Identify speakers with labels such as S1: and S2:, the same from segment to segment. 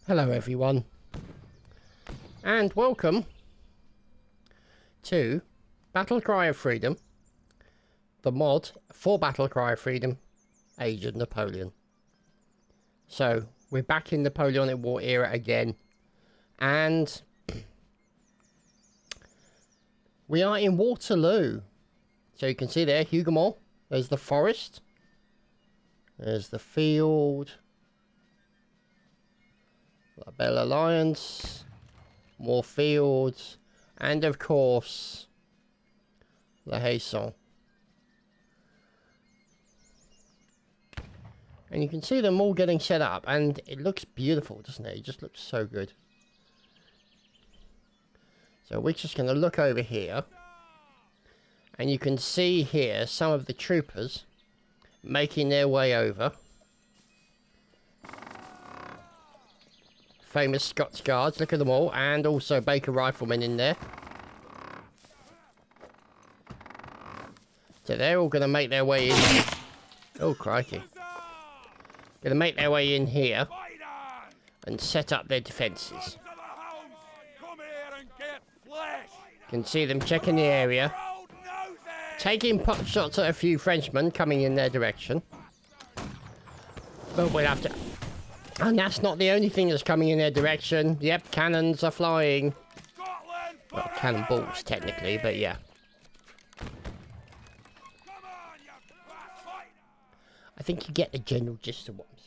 S1: Hello everyone, and welcome to Battle Cry of Freedom, the mod for Battle Cry of Freedom, Age of Napoleon. So, we're back in Napoleonic War era again, and we are in Waterloo. So you can see there, Hougoumont, there's the forest, there's the field, La Belle Alliance, more fields, and of course, the Haye. And you can see them all getting set up, and it looks beautiful, doesn't it? It just looks so good. So we're just going to look over here, and you can see here some of the troopers making their way over. Famous Scots Guards, look at them all, and also Baker Riflemen in there. So they're all going to make their way in. Oh, crikey. Going to make their way in here and set up their defences. You can see them checking the area, taking pot shots at a few Frenchmen coming in their direction. But we'll have to... And that's not the only thing that's coming in their direction. Yep, cannons are flying. Well, cannonballs, technically, but yeah. I think you get the general gist of what I'm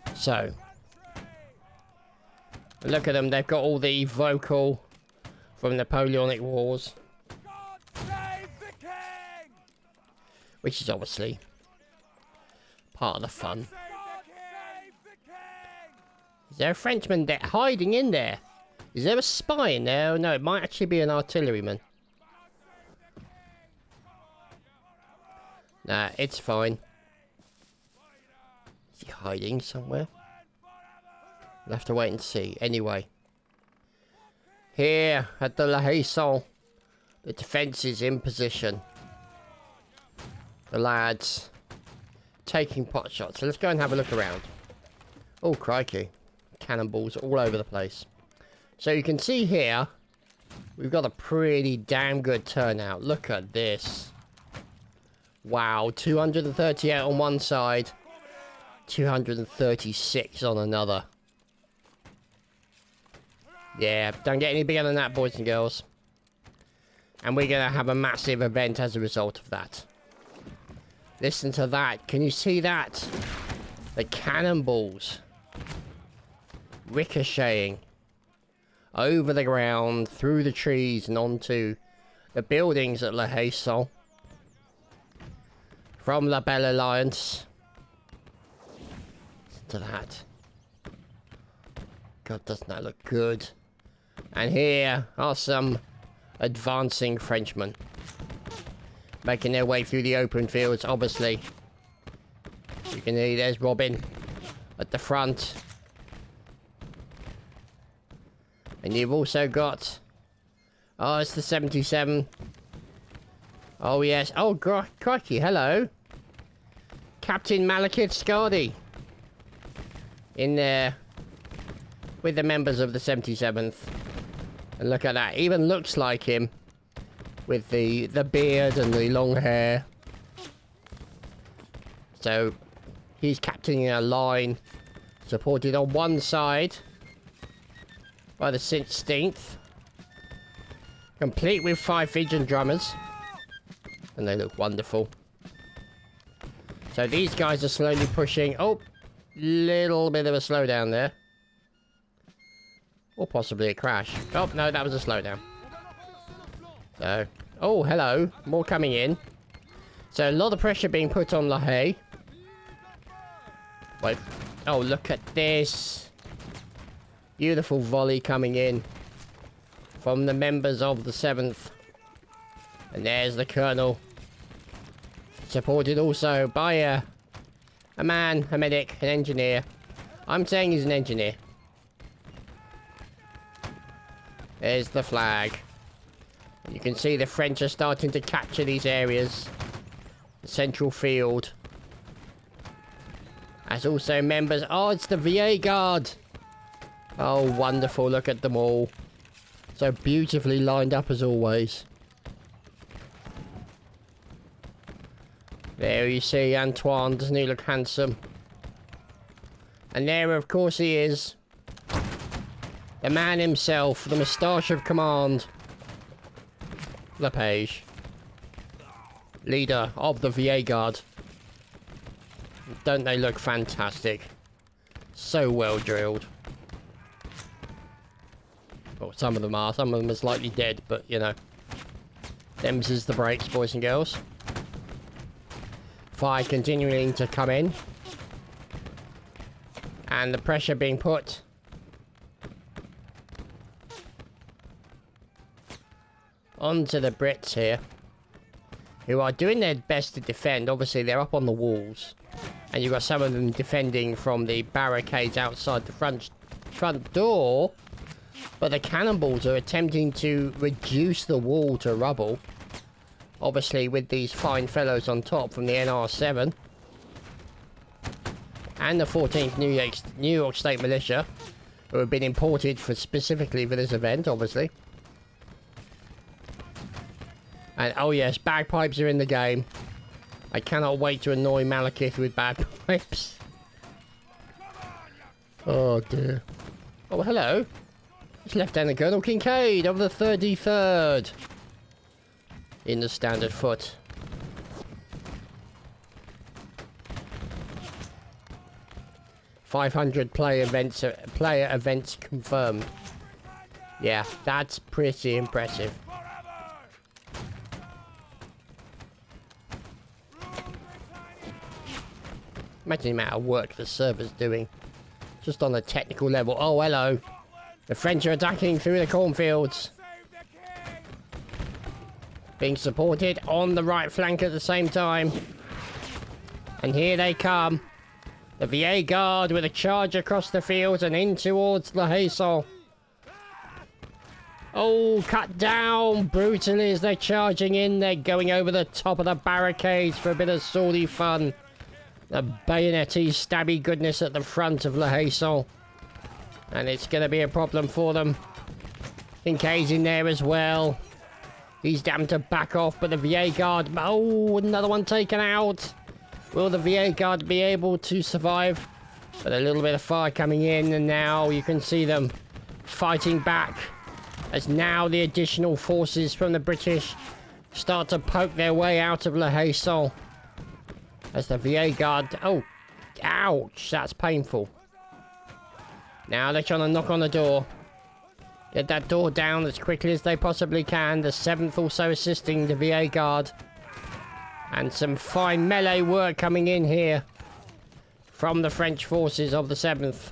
S1: saying. So, look at them. They've got all the vocal from Napoleonic Wars. Which is obviously part of the fun. Is there a Frenchman there hiding in there? Is there a spy in there? Oh, no, it might actually be an artilleryman. Nah, it's fine. Is he hiding somewhere? We'll have to wait and see. Anyway. Here at the La Haye, the defence is in position. The lads taking pot shots. So let's go and have a look around. Oh, crikey. Cannonballs all over the place. So you can see here, we've got a pretty damn good turnout. Look at this. Wow, 238 on one side, 236 on another. Yeah, don't get any bigger than that, boys and girls. And we're going to have a massive event as a result of that. Listen to that. Can you see that? The cannonballs ricocheting over the ground, through the trees, and onto the buildings at La Haye from La Belle Alliance. Listen to that. God, doesn't that look good? And here are some advancing Frenchmen making their way through the open fields, obviously. You can see there's Robin at the front. And you've also got... Oh, it's the 77. Oh, yes. Oh, crikey, hello. Captain Malakith Scardy. In there with the members of the 77th. And look at that. Even looks like him. With the beard and the long hair. So, he's captaining a line. Supported on one side by the 16th. Complete with 5 Fijian drummers. And they look wonderful. So these guys are slowly pushing. Oh, little bit of a slowdown there. Or possibly a crash. Oh, no, that was a slowdown. So, oh, hello. More coming in. So a lot of pressure being put on La Haye. Wait. Oh, look at this. Beautiful volley coming in from the members of the 7th. And there's the colonel. Supported also by a man, a medic, an engineer. I'm saying he's an engineer. There's the flag. You can see the French are starting to capture these areas. The central field. As also members... Oh, it's the VA Guard. Oh, wonderful. Look at them all. So beautifully lined up as always. There you see Antoine. Doesn't he look handsome? And there, of course, he is. The man himself. The moustache of command. Lepage. Leader of the VA Guard. Don't they look fantastic? So well drilled. Well, some of them are. Some of them are slightly dead, but, you know. Them's is the breaks, boys and girls. Fire continuing to come in. And the pressure being put onto the Brits here, who are doing their best to defend. Obviously, they're up on the walls. And you've got some of them defending from the barricades outside the front door. But the cannonballs are attempting to reduce the wall to rubble. Obviously, with these fine fellows on top from the NR7. And the 14th New York State Militia, who have been imported specifically for this event, obviously. And, oh yes, bagpipes are in the game. I cannot wait to annoy Malekith with bagpipes. Oh dear. Oh, hello. It's Lieutenant Colonel Kincaid of the 33rd. In the standard foot. $500 player events confirmed. Yeah, that's pretty impressive. Imagine the amount of work the server's doing. Just on a technical level. Oh, hello. The French are attacking through the cornfields. Being supported on the right flank at the same time. And here they come. The VA Guard with a charge across the fields and in towards the Haye. Oh, cut down brutally as they're charging in. They're going over the top of the barricades for a bit of swordy fun. The bayonety, stabby goodness at the front of La Haye. And it's going to be a problem for them. Kincaid's in there as well. He's damned to back off, but the VA Guard... Oh, another one taken out. Will the VA Guard be able to survive? But a little bit of fire coming in, and now you can see them fighting back. As now the additional forces from the British start to poke their way out of La Haye. As the VA Guard... Oh, ouch, that's painful. Now they're trying to knock on the door. Get that door down as quickly as they possibly can. The 7th also assisting the VA Guard. And some fine melee work coming in here from the French forces of the 7th.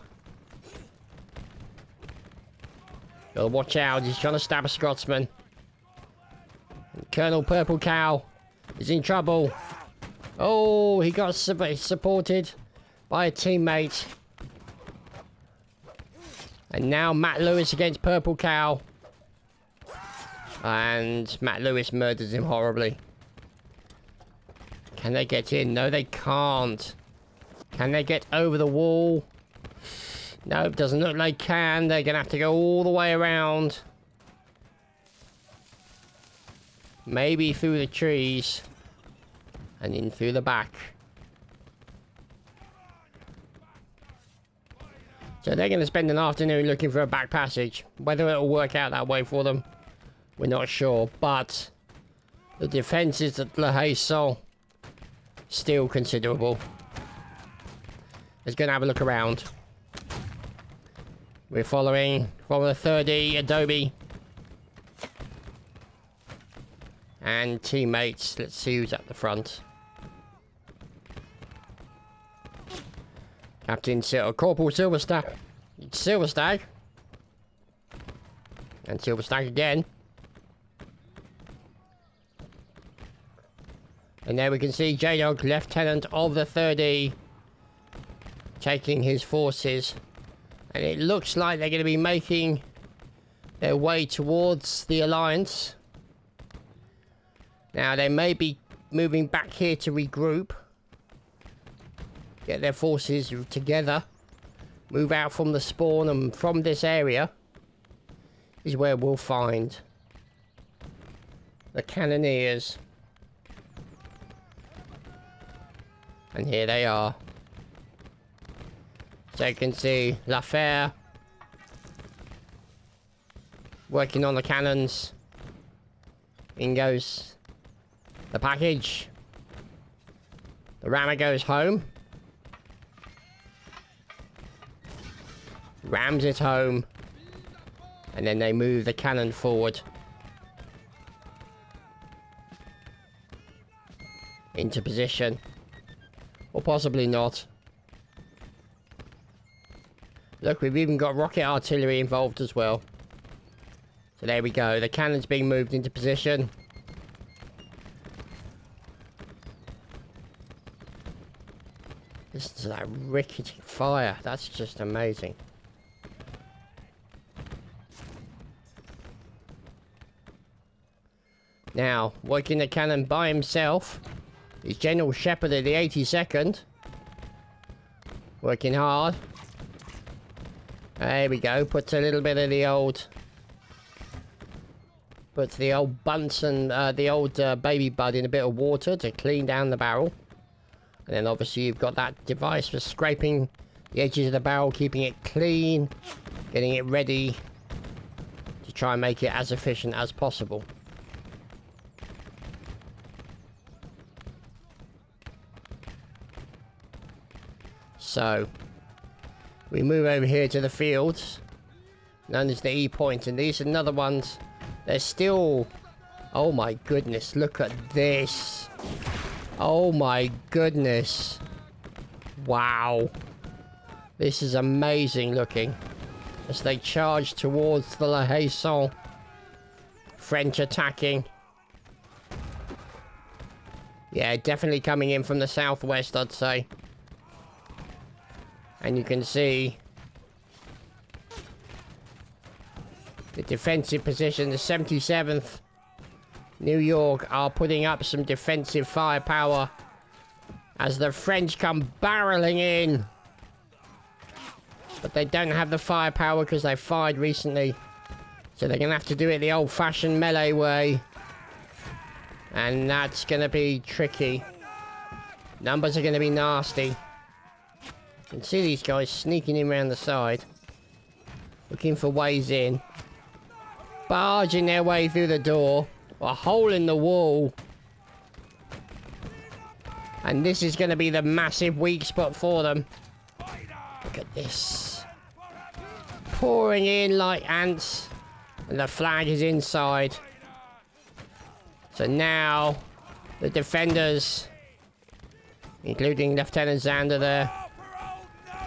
S1: Gotta watch out, he's trying to stab a Scotsman. And Colonel Purple Cow is in trouble. Oh, he got supported by a teammate. And now Matt Lewis against Purple Cow. And Matt Lewis murders him horribly. Can they get in? No, they can't. Can they get over the wall? No, doesn't look like they can. They're going to have to go all the way around. Maybe through the trees. And in through the back. So they're going to spend an afternoon looking for a back passage. Whether it'll work out that way for them, we're not sure. But the defences at La Haye still considerable. Let's go and have a look around. We're following from the 30 Adobe. And teammates. Let's see who's at the front. Captain Corporal Silverstag. Silverstag. And Silverstag again. And there we can see J-Dog, Lieutenant of the 30, taking his forces. And it looks like they're going to be making their way towards the Alliance. Now, they may be moving back here to regroup. get their forces together, move out from the spawn, and from this area is where we'll find the cannoneers. And here they are. So you can see Lafer working on the cannons. In goes the package. The rammer goes home. Rams it home. And then they move the cannon forward. Into position. Or possibly not. Look, we've even got rocket artillery involved as well. So there we go. The cannon's being moved into position. Listen to that rickety fire. That's just amazing. Now, working the cannon by himself is General Shepherd of the 82nd. Working hard. There we go. Puts a little bit of the old... Puts the old Bunsen, the old baby bud in a bit of water to clean down the barrel. And then obviously you've got that device for scraping the edges of the barrel, keeping it clean, getting it ready to try and make it as efficient as possible. So, we move over here to the fields, known as the E point, and these are another ones. They're still... Oh my goodness, look at this. Oh my goodness. Wow. This is amazing looking. As they charge towards the La Haye. French attacking. Yeah, definitely coming in from the southwest, I'd say. And you can see the defensive position, the 77th New York are putting up some defensive firepower as the French come barreling in. But they don't have the firepower because they fired recently. So they're going to have to do it the old-fashioned melee way. And that's going to be tricky. Numbers are going to be nasty. You can see these guys sneaking in around the side. Looking for ways in. Barging their way through the door. A hole in the wall. And this is going to be the massive weak spot for them. Look at this. Pouring in like ants. And the flag is inside. So now, the defenders, including Lieutenant Zander there,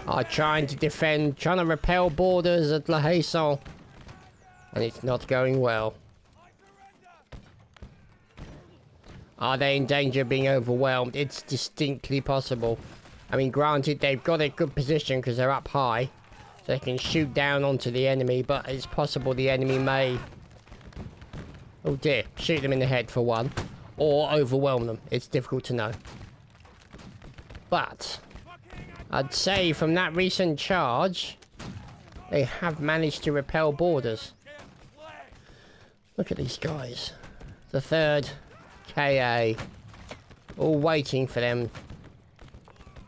S1: are trying to defend, trying to repel borders at La Haye. And it's not going well. Are they in danger of being overwhelmed? It's distinctly possible. I mean, granted, they've got a good position because they're up high. So they can shoot down onto the enemy, but it's possible the enemy may... Oh dear, shoot them in the head for one. Or overwhelm them. It's difficult to know. But I'd say from that recent charge, they have managed to repel borders. Look at these guys. The 3rd KA. All waiting for them.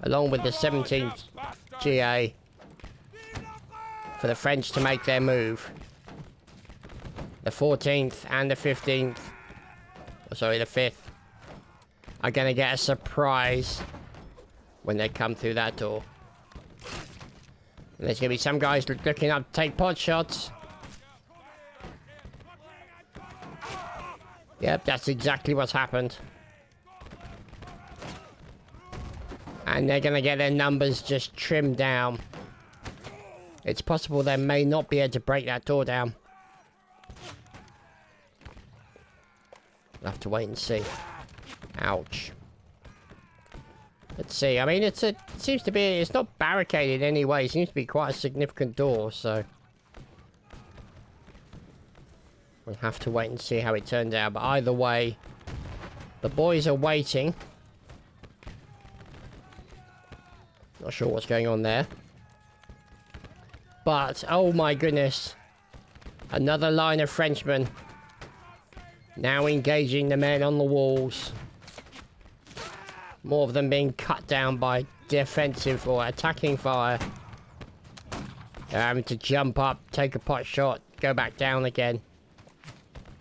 S1: Along with the 17th GA. For the French to make their move. The 14th and the 15th. Oh, sorry, the 5th. Are going to get a surprise when they come through that door. And there's going to be some guys looking up to take pot shots. Yep, that's exactly what's happened. And they're going to get their numbers just trimmed down. It's possible they may not be able to break that door down. We'll have to wait and see. Ouch. Let's see. I mean, it seems to be... It's not barricaded anyway. It seems to be quite a significant door, so... We'll have to wait and see how it turns out. But either way, the boys are waiting. Not sure what's going on there. But, oh my goodness. Another line of Frenchmen. Now engaging the men on the walls. More of them being cut down by defensive or attacking fire. They're having to jump up, take a pot shot, go back down again.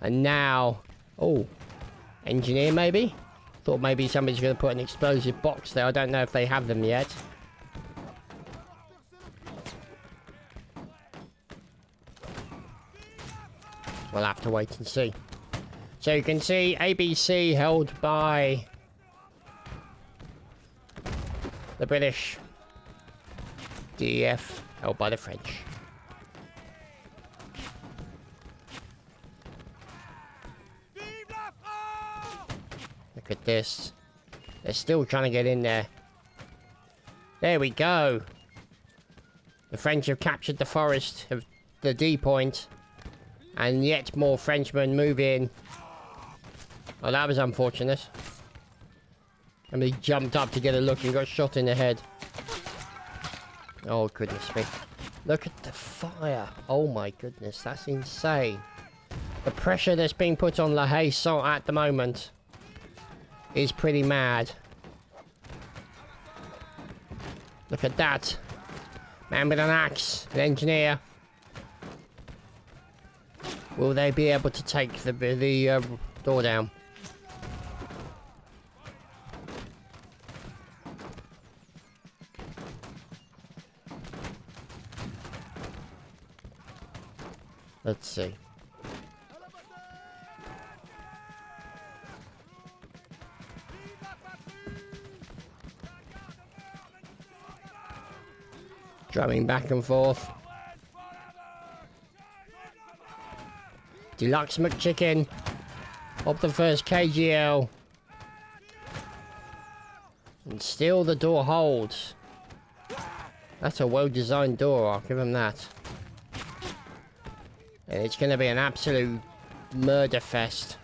S1: And now... Oh. Engineer maybe? Thought maybe somebody's going to put an explosive box there. I don't know if they have them yet. We'll have to wait and see. So you can see ABC held by the British. DEF held by the French. Look at this. They're still trying to get in there. There we go. The French have captured the forest of the D point. And yet more Frenchmen move in. Oh, that was unfortunate. And he jumped up to get a look and got shot in the head. Oh, goodness me. Look at the fire. Oh, my goodness. That's insane. The pressure that's being put on La Haye at the moment is pretty mad. Look at that. Man with an axe. An engineer. Will they be able to take the door down? Let's see. Drumming back and forth. Deluxe McChicken of the first KGL. And still the door holds. That's a well-designed door, I'll give them that. And it's going to be an absolute murder fest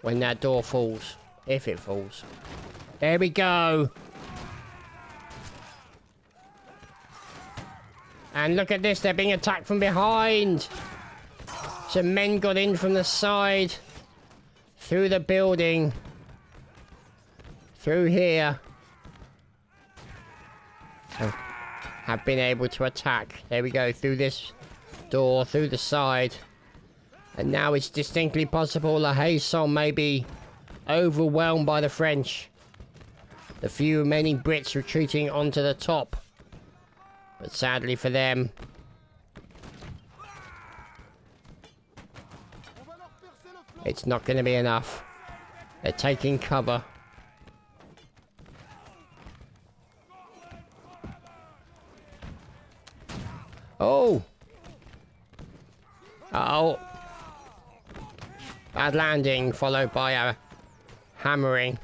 S1: when that door falls. If it falls. There we go. And look at this, they're being attacked from behind. Some men got in from the side. Through the building. Through here. So, have been able to attack. There we go, through this door, through the side. And now it's distinctly possible La Haye may be overwhelmed by the French. The few remaining Brits retreating onto the top. But sadly for them, it's not going to be enough. They're taking cover. Oh! Uh-oh. Bad landing, followed by a hammering.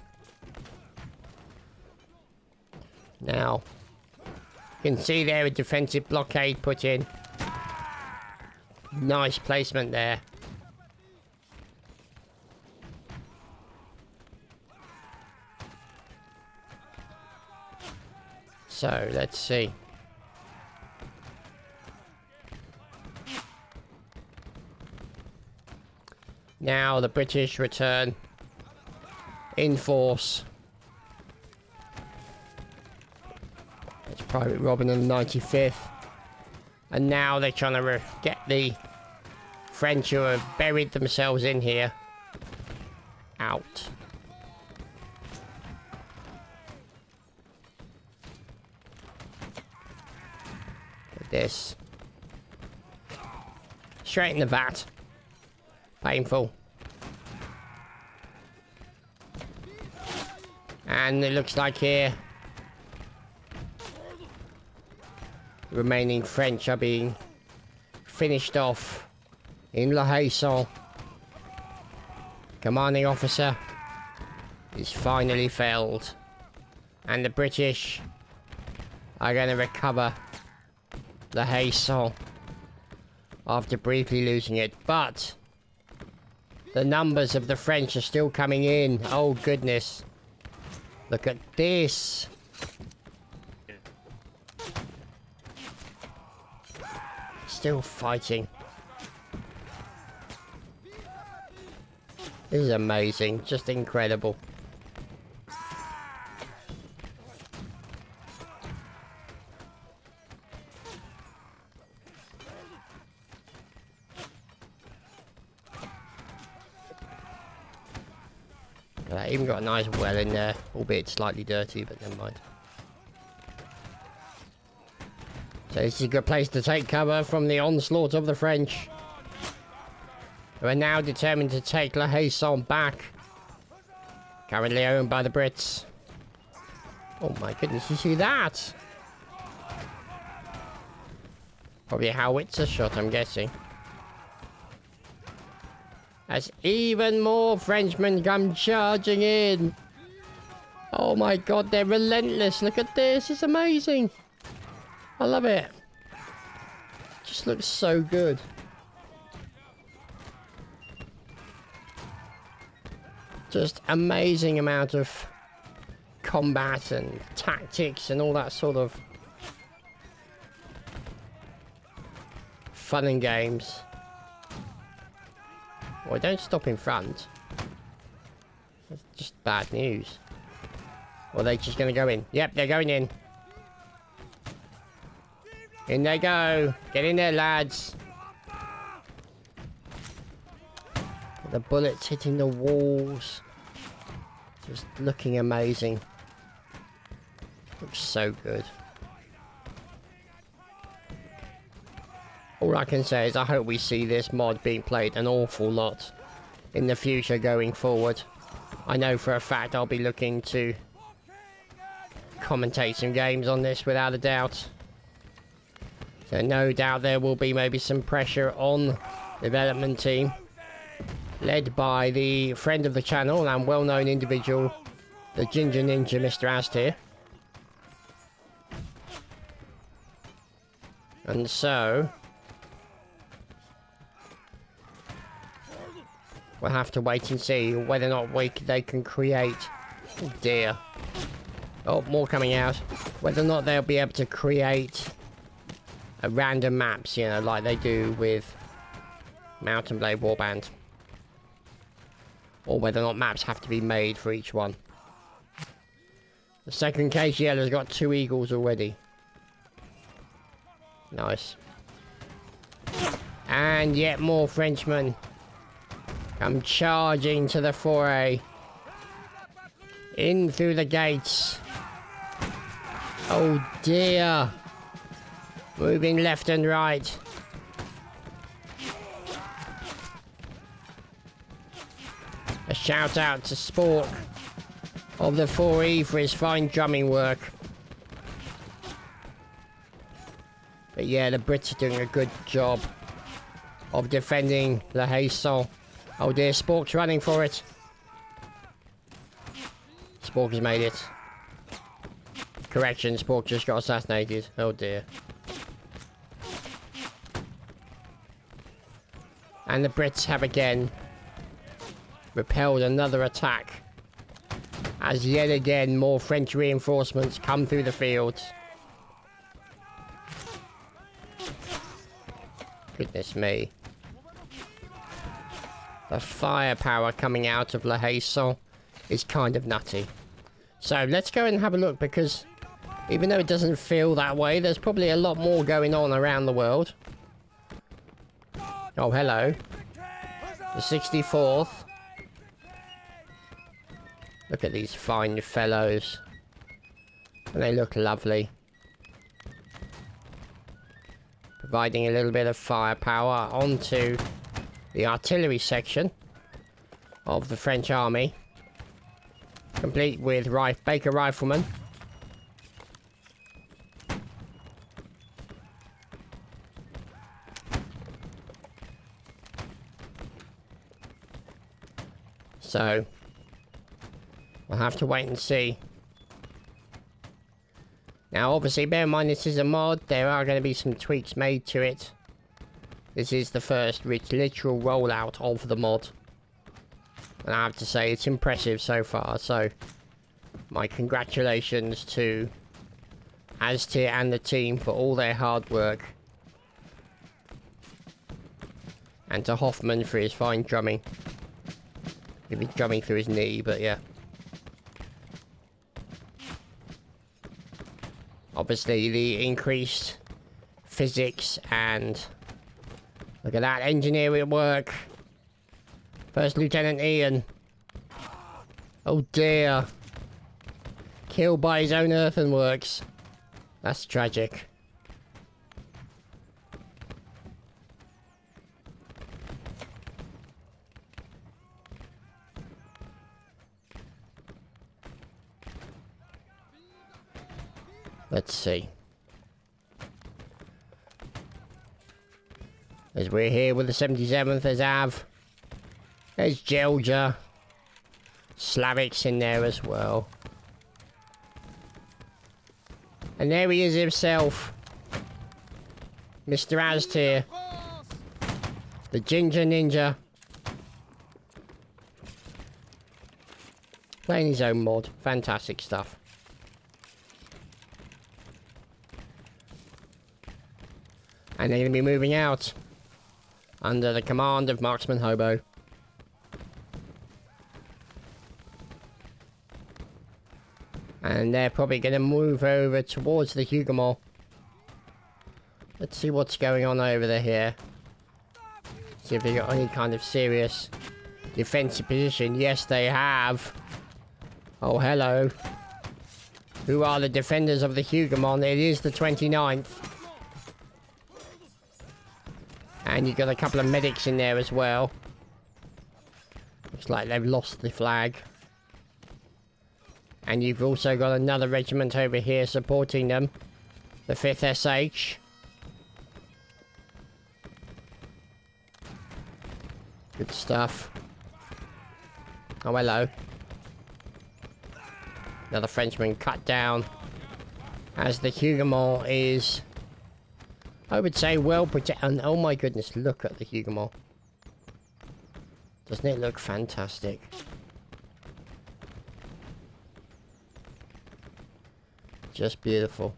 S1: Now, you can see there a defensive blockade put in. Nice placement there. So, let's see. Now the British return in force. It's Private Robin in the 95th. And now they're trying to get the French who have buried themselves in here out. This straight in the vat. Painful. And it looks like here the remaining French are being finished off in La Haye. Commanding officer is finally felled, and the British are going to recover La Haye after briefly losing it. But the numbers of the French are still coming in. Oh goodness. Look at this. Still fighting. This is amazing. Just incredible. Even got a nice well in there, albeit slightly dirty, but never mind. So this is a good place to take cover from the onslaught of the French, who are now determined to take La Haye back. Currently owned by the Brits. Oh my goodness, you see that? Probably a howitzer shot, I'm guessing. As even more Frenchmen come charging in. Oh my god, they're relentless. Look at this, it's amazing. I love it. Just looks so good. Just amazing amount of combat and tactics and all that sort of fun and games. Well, don't stop in front. That's just bad news. Or are they just going to go in? Yep, they're going in. In they go. Get in there, lads. The bullets hitting the walls. Just looking amazing. Looks so good. All I can say is I hope we see this mod being played an awful lot in the future going forward. I know for a fact I'll be looking to commentate some games on this without a doubt. So no doubt there will be maybe some pressure on the development team, led by the friend of the channel and well-known individual, the Ginger Ninja, Mr. Ast here. And so we'll have to wait and see whether or not they can create... Oh dear. Oh, more coming out. Whether or not they'll be able to create random maps, you know, like they do with Mount and Blade Warband. Or whether or not maps have to be made for each one. The second case yellow's got 2 eagles already. Nice. And yet more Frenchmen come charging to the foray. In through the gates. Oh dear. Moving left and right. A shout out to Spork of the 4E for his fine drumming work. But yeah, the Brits are doing a good job of defending La Haye. Oh dear, Spork's running for it. Spork has made it. Correction, Spork just got assassinated. Oh dear. And the Brits have again repelled another attack, as yet again more French reinforcements come through the fields. Goodness me. The firepower coming out of La Haye is kind of nutty. So let's go and have a look, because even though it doesn't feel that way, there's probably a lot more going on around the world. Oh, hello. The 64th. Look at these fine fellows. And they look lovely. Providing a little bit of firepower onto the artillery section of the French army. Complete with Baker riflemen. So we'll have to wait and see. Now obviously bear in mind this is a mod, there are going to be some tweaks made to it. This is the first literal rollout of the mod. And I have to say it's impressive so far, so my congratulations to Aztir and the team for all their hard work And to Hoffman for his fine drumming. He'll be drumming through his knee, but yeah. Obviously, the increased physics and... Look at that, engineer at work. First Lieutenant Ian. Oh dear. Killed by his own earthworks. That's tragic. Let's see. As we're here with the 77th, there's Av. There's Gelja. Slavic's in there as well. And there he is himself. Mr. Aztir. The Ginger Ninja. Playing his own mod. Fantastic stuff. And they're going to be moving out. Under the command of Marksman Hobo. And they're probably going to move over towards the Hougoumont. Let's see what's going on over there here. See if they got any kind of serious defensive position. Yes, they have. Oh, hello. Who are the defenders of the Hougoumont? It is the 29th. And you've got a couple of medics in there as well. Looks like they've lost the flag. And you've also got another regiment over here supporting them. The 5th SH. Good stuff. Oh, hello. Another Frenchman cut down. As the Hougoumont is... I would say well protected. And oh my goodness, look at the Hougoumont. Doesn't it look fantastic? Just beautiful.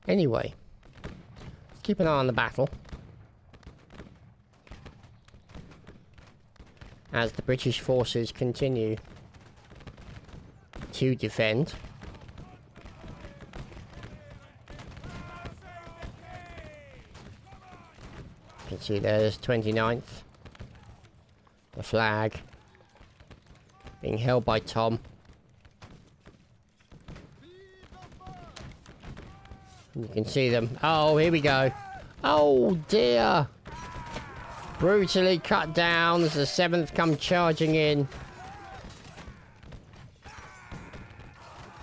S1: Anyway, let's keep an eye on the battle. As the British forces continue to defend. You can see there's 29th. The flag being held by Tom. You can see them. Oh, here we go. Oh dear. Brutally cut down as the 7th come charging in.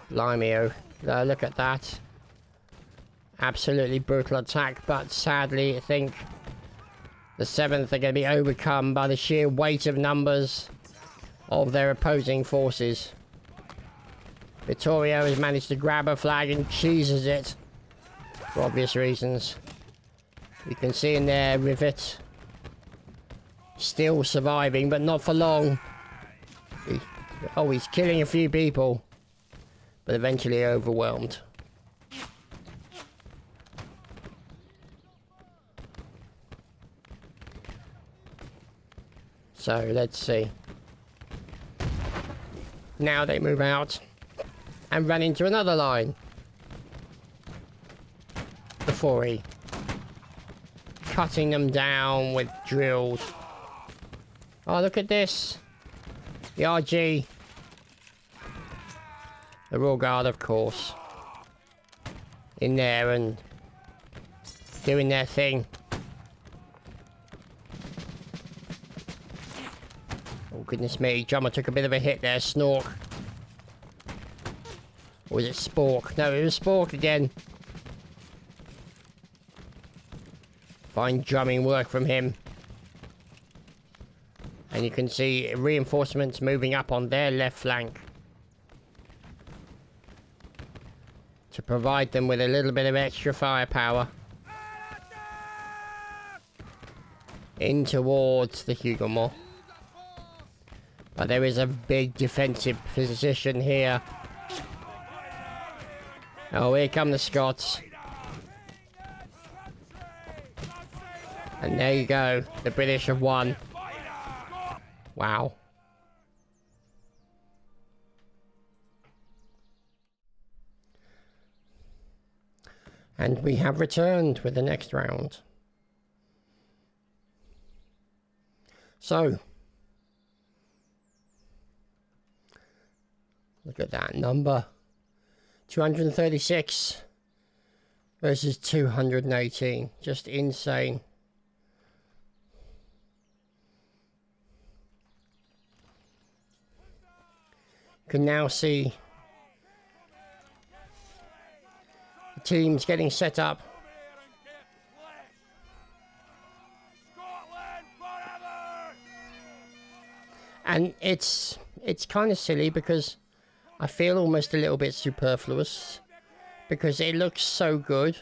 S1: Blimey, look at that. Absolutely brutal attack, but sadly I think the 7th are going to be overcome by the sheer weight of numbers of their opposing forces. Vittorio has managed to grab a flag and cheeses it. For obvious reasons. You can see in there Rivet. Still surviving, but not for long. He's killing a few people. But eventually overwhelmed. So, let's see. Now they move out and run into another line. The 4E. Cutting them down with drills. Oh, look at this. The RG. The Royal Guard, of course. In there and doing their thing. Oh, goodness me. Drummer took a bit of a hit there. Snork. Or was it Spork? No, it was Spork again. Fine drumming work from him. And you can see reinforcements moving up on their left flank. To provide them with a little bit of extra firepower. In towards the Hougoumont. But there is a big defensive position here. Oh, here come the Scots. And there you go. The British have won. Wow. And we have returned with the next round. So, look at that number. 236 versus 218. Just insane. You can now see the teams getting set up. And it's kind of silly because I feel almost a little bit superfluous because it looks so good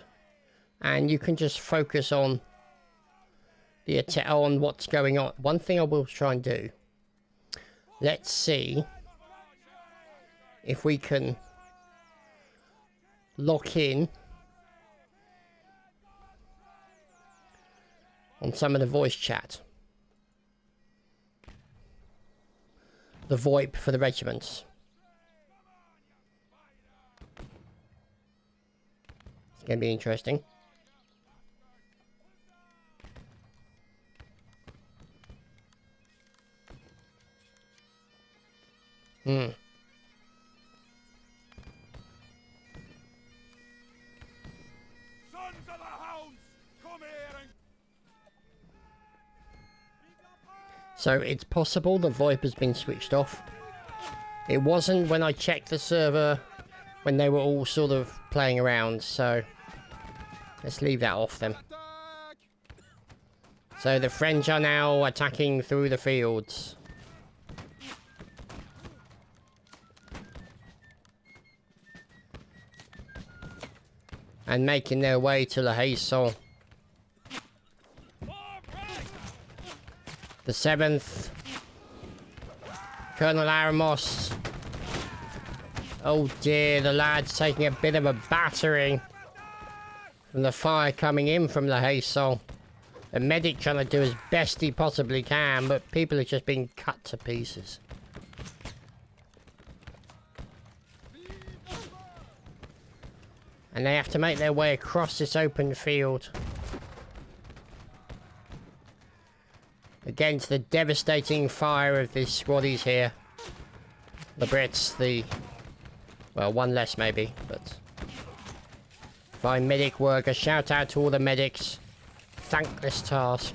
S1: and you can just focus on the on what's going on. One thing I will try and do, let's see if we can lock in on some of the voice chat. The VoIP for the regiments. It's going to be interesting. Sons of the hounds, come here and... So it's possible the VoIP has been switched off. It wasn't when I checked the server when they were all sort of playing around, so let's leave that off then. So the French are now attacking through the fields. And making their way to the Haye. The 7th. Colonel Aramos. Oh dear, the lad's taking a bit of a battering from the fire coming in from the Haye. The medic trying to do as best he possibly can, but people are just being cut to pieces. And they have to make their way across this open field against the devastating fire of these squaddies here. The Brits, well, one less maybe, but fine medic work. A shout out to all the medics. Thankless task,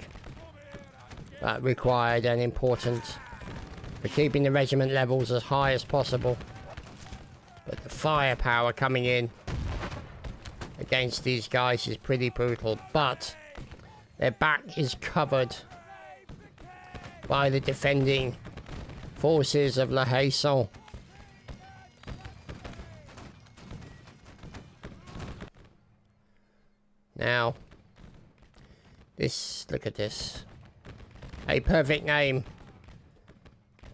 S1: but required and important for keeping the regiment levels as high as possible. But the firepower coming in against these guys is pretty brutal, but their back is covered by the defending forces of La Haye. Now, look at this. A perfect name.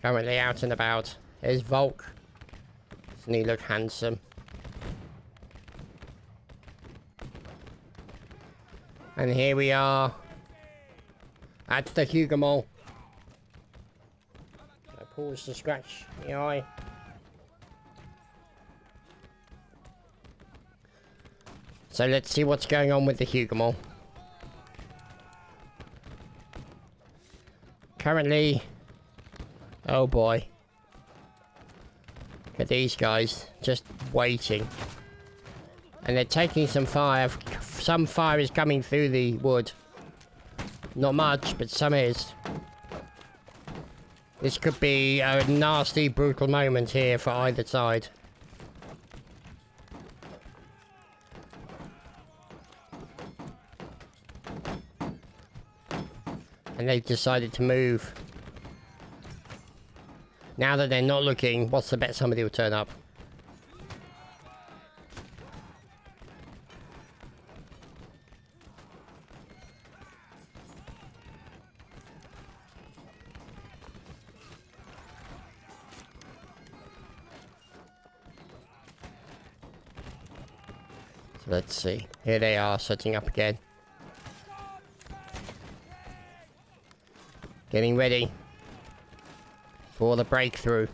S1: Currently out and about. There's Volk. Doesn't he look handsome? And here we are at the Hougoumont. I pause to scratch the eye. So let's see what's going on with the Hougoumont. Currently, oh boy. Look at these guys just waiting. And they're taking some fire. Some fire is coming through the wood. Not much, but some is. This could be a nasty, brutal moment here for either side. And they've decided to move. Now that they're not looking, what's the bet somebody will turn up? Let's see. Here they are, setting up again. Getting ready for the breakthrough.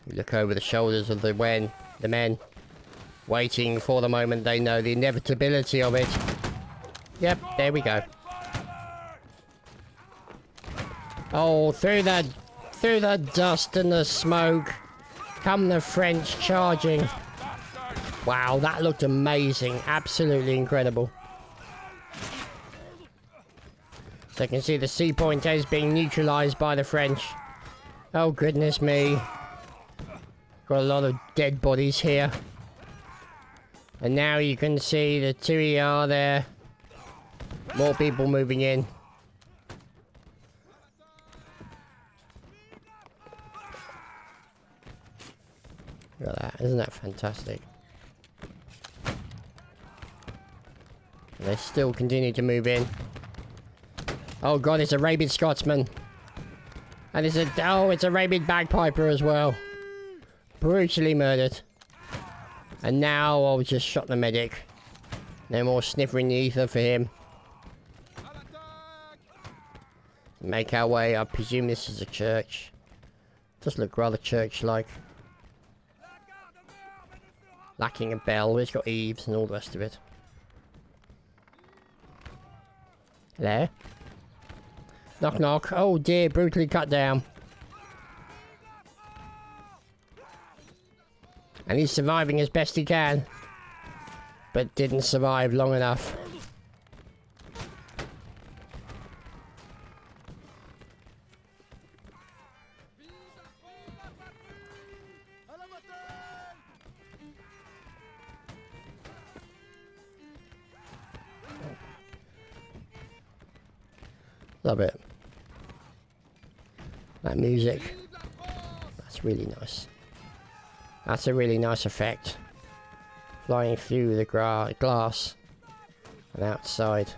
S1: You look over the shoulders of the men, waiting for the moment they know the inevitability of it. Yep, there we go. Oh, through the dust and the smoke come the French charging. Wow, that looked amazing. Absolutely incredible. So you can see the sea point is being neutralized by the French. Oh, goodness me. Got a lot of dead bodies here. And now you can see the 2ER there. More people moving in. Look at that. Isn't that fantastic? And they still continue to move in. Oh god, it's a rabid Scotsman. And it's a rabid bagpiper as well. Brutally murdered. And now I'll just shot the medic. No more sniffing the ether for him. Make our way. I presume this is a church. Does look rather church-like. Lacking a bell. It's got eaves and all the rest of it. Hello? Knock knock. Oh dear, brutally cut down. And he's surviving as best he can. But didn't survive long enough. Love it. That music. That's really nice. That's a really nice effect. Flying through the glass and outside.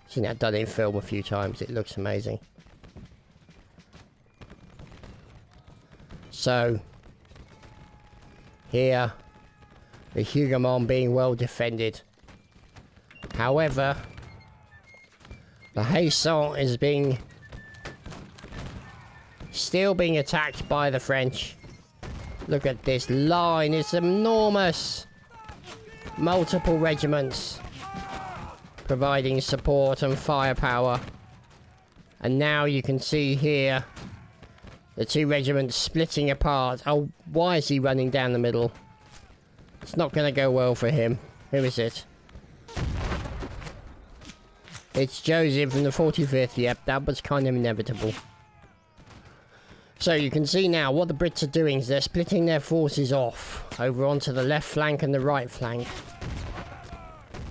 S1: Seen that done in film a few times. It looks amazing. So, here, the Hougoumont being well defended. However, the Haye is still being attacked by the French. Look at this line, it's enormous. Multiple regiments providing support and firepower. And now you can see here the two regiments splitting apart. Oh, why is he running down the middle? It's not going to go well for him. Who is it? It's Joseph from the 45th. Yep, that was kind of inevitable. So you can see now what the Brits are doing is they're splitting their forces off over onto the left flank and the right flank.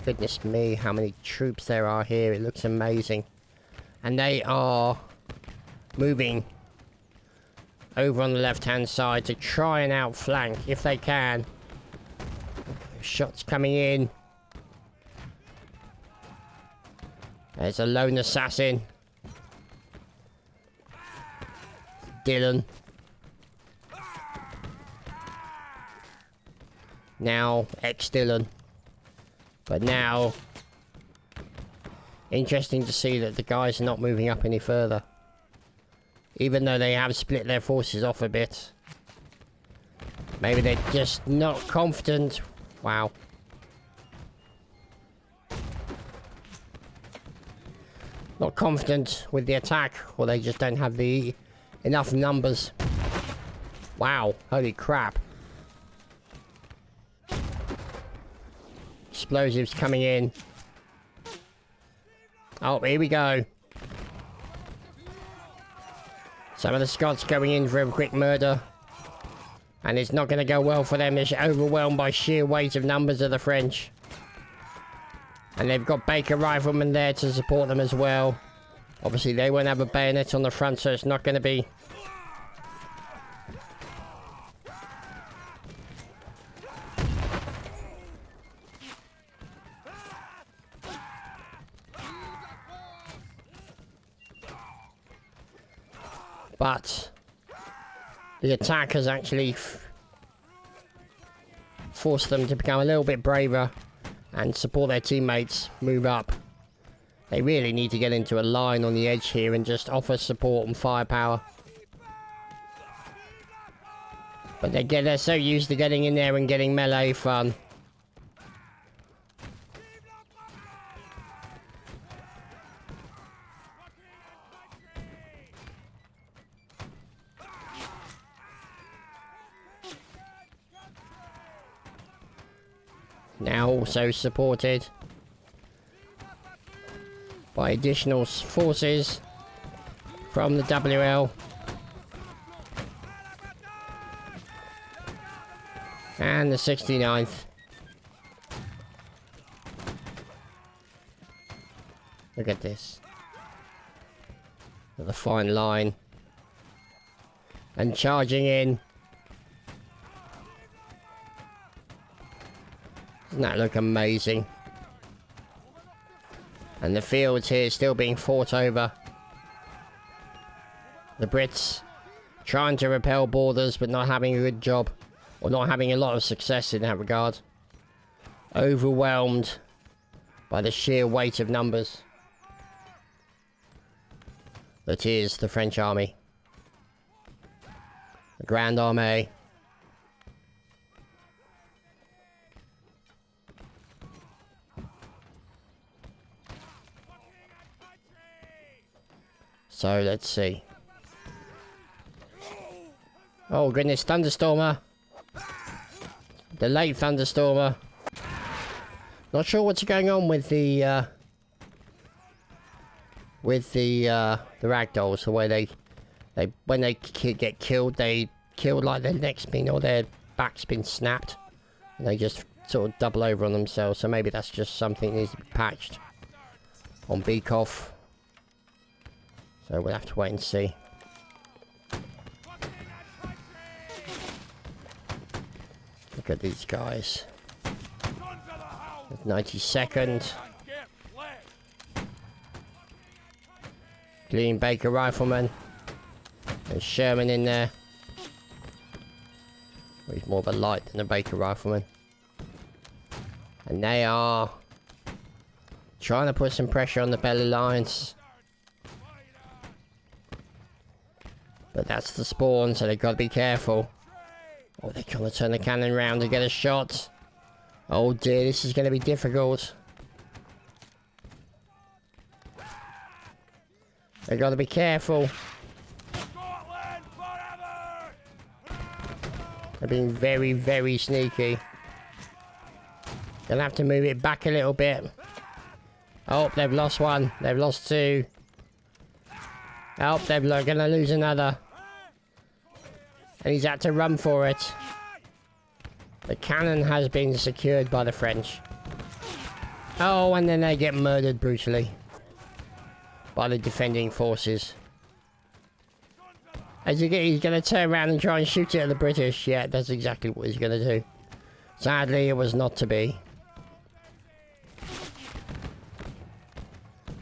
S1: Goodness me, how many troops there are here. It looks amazing. And they are moving over on the left-hand side to try and outflank if they can. Shots coming in. There's a lone assassin. Dylan. Now, ex-Dylan. But now, interesting to see that the guys are not moving up any further. Even though they have split their forces off a bit. Maybe they're just not confident. Wow. Not confident with the attack, or they just don't have the enough numbers. Wow, holy crap. Explosives coming in. Oh, here we go. Some of the Scots going in for a quick murder. And it's not going to go well for them. They're overwhelmed by sheer weight of numbers of the French. And they've got Baker riflemen there to support them as well. Obviously, they won't have a bayonet on the front, so it's not going to be... But the attack has actually force them to become a little bit braver and support their teammates move up. They really need to get into a line on the edge here and just offer support and firepower. But they're so used to getting in there and getting melee fun. Now also supported by additional forces from the WL and the 69th. Look at this. The fine line. And charging in. Doesn't that look amazing? And the fields here still being fought over. The Brits trying to repel borders but not having a good job. Or not having a lot of success in that regard. Overwhelmed by the sheer weight of numbers that is the French army. The Grande Armée. So let's see. Oh goodness, Thunderstormer. The late Thunderstormer. Not sure what's going on with the ragdolls. The way they when they get killed, they kill like their neck's been or their back's been snapped, and they just sort of double over on themselves. So maybe that's just something that needs to be patched on BCoF. So we'll have to wait and see. Look at these guys. 92nd. Clean Baker Rifleman. There's Sherman in there. Well, he's more of a light than a Baker Rifleman. And they are trying to put some pressure on the Belly Lines. But that's the spawn, so they've got to be careful. Oh, they're trying to turn the cannon round to get a shot. Oh dear, this is going to be difficult. They've got to be careful. They're being very, very sneaky. They'll have to move it back a little bit. Oh, they've lost one. They've lost two. Oh, they're going to lose another. And he's had to run for it. The cannon has been secured by the French. Oh, and then they get murdered brutally by the defending forces. As you get, he's going to turn around and try and shoot it at the British. Yeah, that's exactly what he's going to do. Sadly, it was not to be.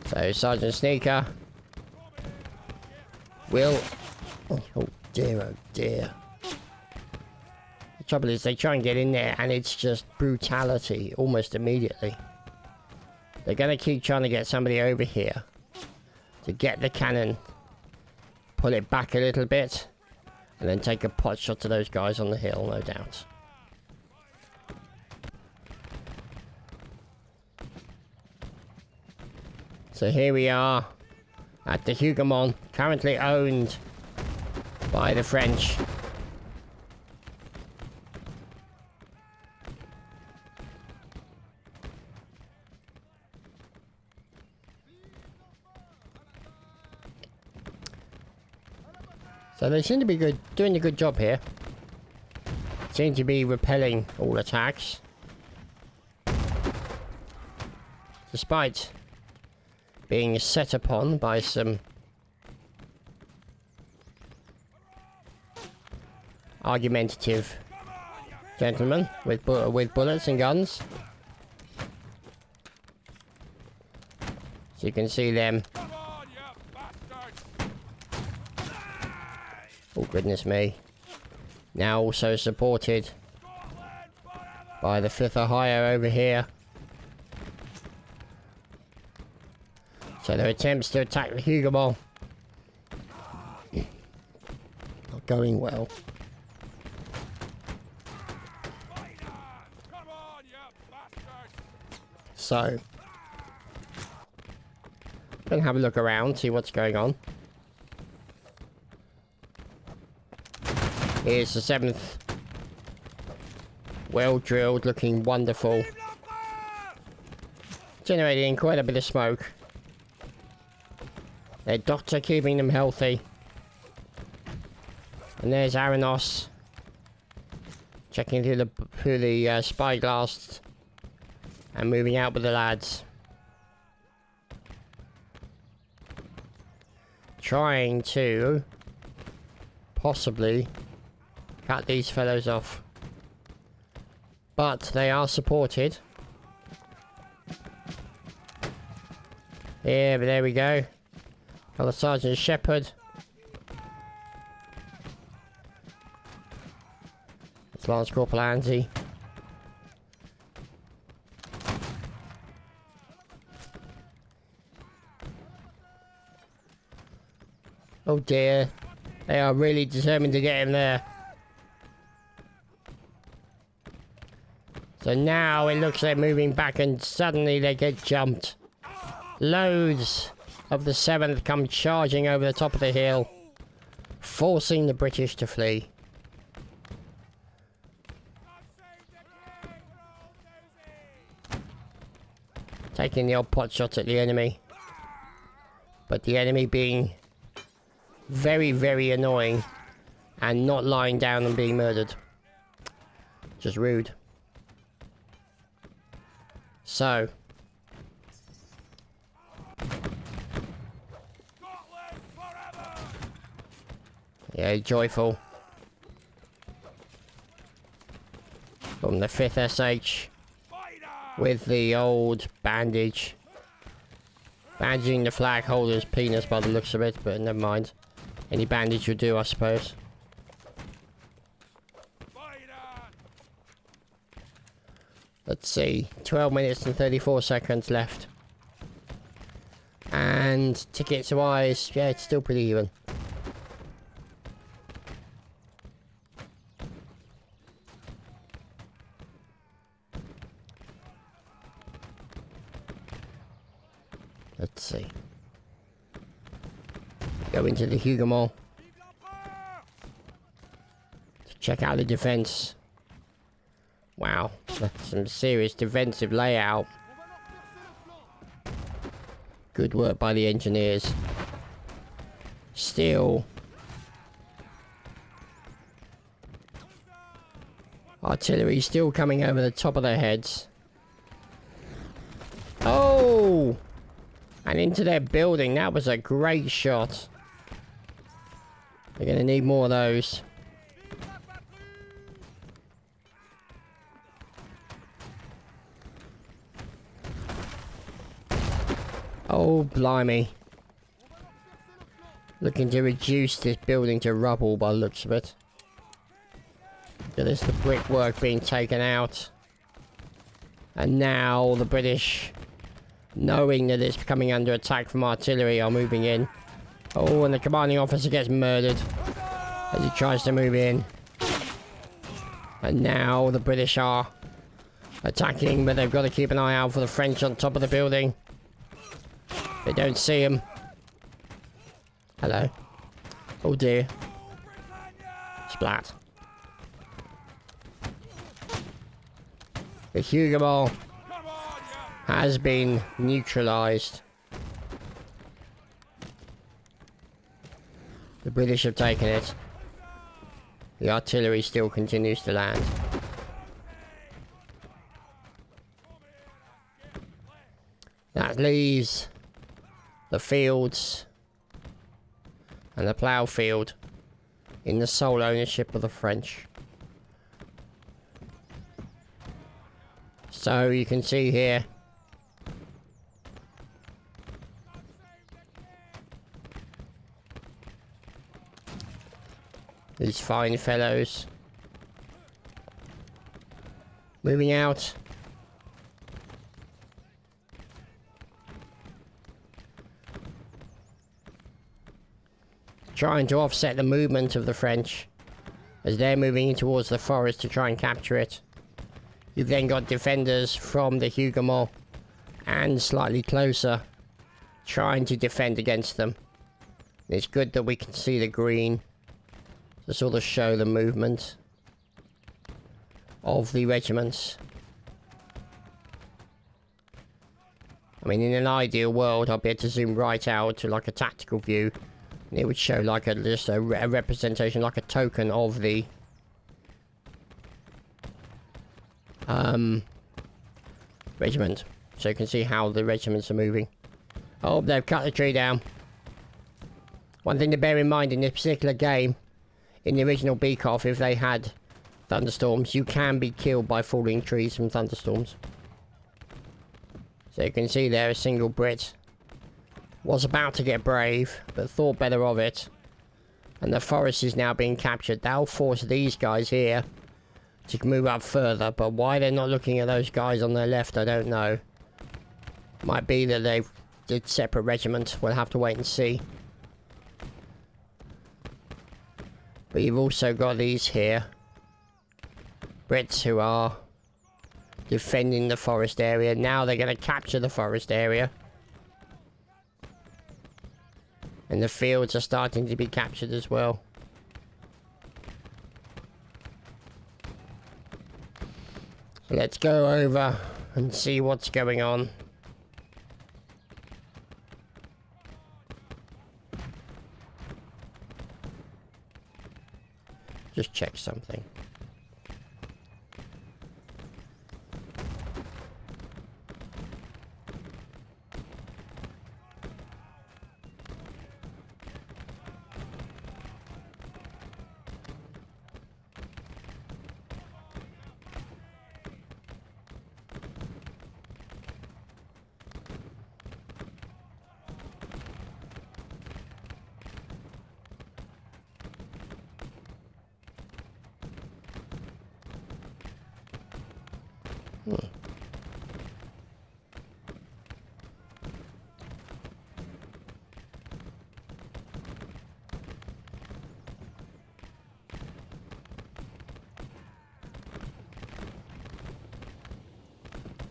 S1: So, Sergeant Sneaker will... Oh dear, oh dear. The trouble is they try and get in there and it's just brutality almost immediately. They're going to keep trying to get somebody over here to get the cannon, pull it back a little bit, and then take a pot shot to those guys on the hill, no doubt. So here we are at the Hougoumont, currently owned by the French. So they seem to be doing a good job here. Seem to be repelling all attacks. Despite being set upon by some argumentative gentlemen with bullets and guns. So you can see them. Oh goodness me. Now also supported by the 5th Ohio over here. So their attempts to attack the Hougoumont not going well. So, gonna have a look around, see what's going on. Here's the 7th. Well drilled, looking wonderful. Generating quite a bit of smoke. Their doctor keeping them healthy. And there's Aranos. Checking through the spyglass. And moving out with the lads. Trying to possibly cut these fellows off. But they are supported. Yeah, but there we go. Colour Sergeant Shepherd. It's Lance Corporal Andy. Oh dear. They are really determined to get him there. So now it looks like moving back and suddenly they get jumped. Loads of the 7th come charging over the top of the hill, forcing the British to flee. Taking the odd pot shot at the enemy. But the enemy being very, very annoying and not lying down and being murdered. Just rude. So. Yeah, joyful. From the 5th SH. With the old bandage. Bandaging the flag holder's penis by the looks of it, but never mind. Any bandage will do, I suppose. Let's see. 12 minutes and 34 seconds left. And tickets wise, yeah, it's still pretty even. Let's see. Go into the Hougoumont. To check out the defense. Wow, that's some serious defensive layout. Good work by the engineers. Still. Artillery still coming over the top of their heads. Oh! And into their building. That was a great shot. They're going to need more of those. Oh, blimey. Looking to reduce this building to rubble by the looks of it. Look at this, the brickwork being taken out. And now the British, knowing that it's coming under attack from artillery, are moving in. Oh, and the commanding officer gets murdered as he tries to move in. And now the British are attacking, but they've got to keep an eye out for the French on top of the building. They don't see him. Hello. Oh dear. Splat. The Hougoumont has been neutralized. The British have taken it. The artillery still continues to land. That leaves the fields and the plough field in the sole ownership of the French. So you can see here these fine fellows Moving out. Trying to offset the movement of the French as they're moving in towards the forest to try and capture it. You've then got defenders from the Hougoumont and slightly closer trying to defend against them. It's good that we can see the green to sort of show the movement of the regiments. I mean, in an ideal world, I'll be able to zoom right out to like a tactical view. And it would show like just a representation, like a token of the regiment. So you can see how the regiments are moving. Oh, they've cut the tree down. One thing to bear in mind in this particular game, in the original BCoF, if they had thunderstorms, you can be killed by falling trees from thunderstorms. So you can see there a single Brit was about to get brave, but thought better of it. And the forest is now being captured. That'll force these guys here to move up further, but why they're not looking at those guys on their left, I don't know. Might be that they did separate regiments. We'll have to wait and see. But you've also got these here. Brits who are defending the forest area. Now they're going to capture the forest area. And the fields are starting to be captured as well. So let's go over and see what's going on. Just check something.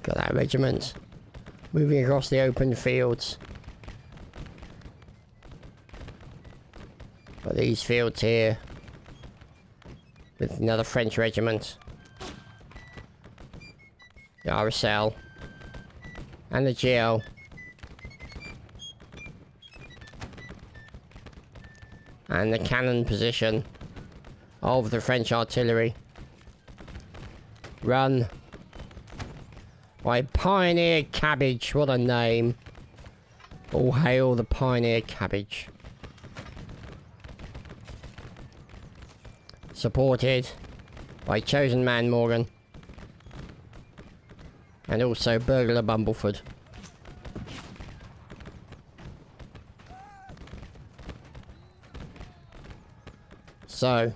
S1: Got that regiment moving across the open fields. Got these fields here with another French regiment. The RSL and the GL. And the cannon position of the French artillery. Run by Pioneer Cabbage. What a name. All hail the Pioneer Cabbage. Supported by Chosen Man Morgan. And also Burglar Bumbleford. So,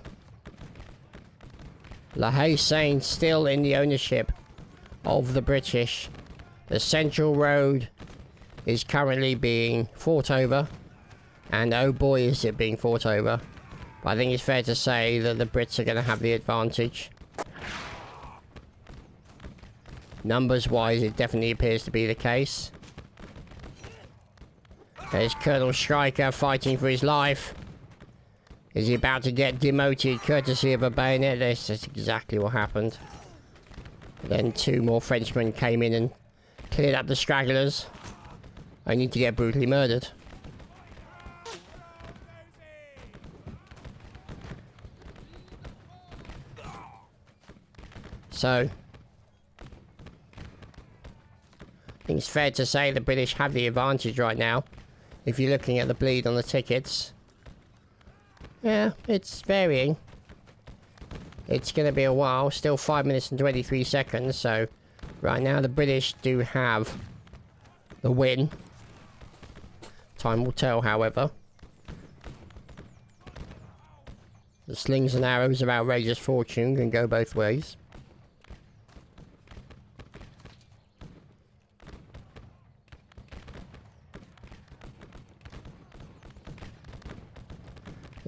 S1: La Haye Saint still in the ownership of the British. The Central Road is currently being fought over. And oh boy is it being fought over. But I think it's fair to say that the Brits are going to have the advantage. Numbers wise, it definitely appears to be the case. There's Colonel Stryker fighting for his life. Is he about to get demoted courtesy of a bayonet? This is exactly what happened. Then two more Frenchmen came in and cleared up the stragglers, only to get brutally murdered. So, I think it's fair to say the British have the advantage right now. If you're looking at the bleed on the tickets. Yeah, it's varying. It's going to be a while. Still 5 minutes and 23 seconds. So, right now the British do have the win. Time will tell, however. The slings and arrows of outrageous fortune can go both ways.